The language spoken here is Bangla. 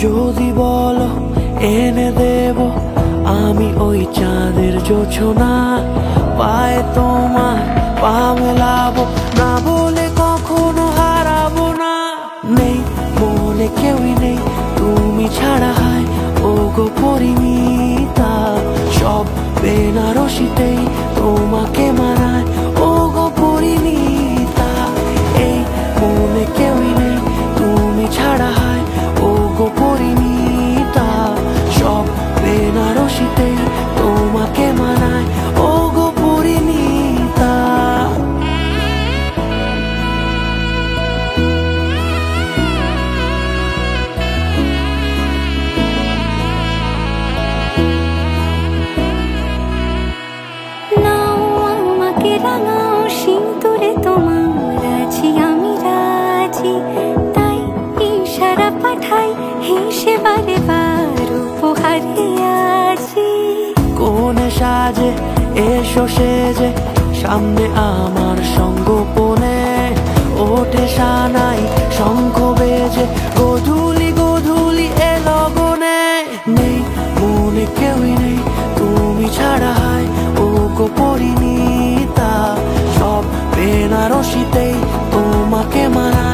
যদি বলো এনে দেব আমি ওই চাঁদের জোছনা, পায়ে তোমার পা মেলাবো, না বলে কখনো হারাবো না। নেই মনে কেউই নেই তুমি ছাড়া, হায় ও গো পরিণীতা, সব বেনারসিতেই তোমাকে মানায় ও গো পরিণীতা। এই মনে কেউই নেই তুমি ছাড়া, হায় ও গো পরিণীতা, সব বেনারসিতেই তোমাকে মানায় ও গো পরিণীতা। নাও আমাকে রাঙাও সিঁদুরে তোমার আছি আমি রাজি, তাই ইশারা পাঠাই হেসে বারে বার উপহারে আজি। কোনে সাজে এসো সেজে সামনে আমার সঙ্গোপনে, ওঠে সানাই শঙ্খ বেজে গধূলি গধূলি এ লগনে। নেই মনে কেউই নেই তুমি ছাড়া, হায় ও গো পরিণীতা, সব বেনারসিতেই তোমাকে মানা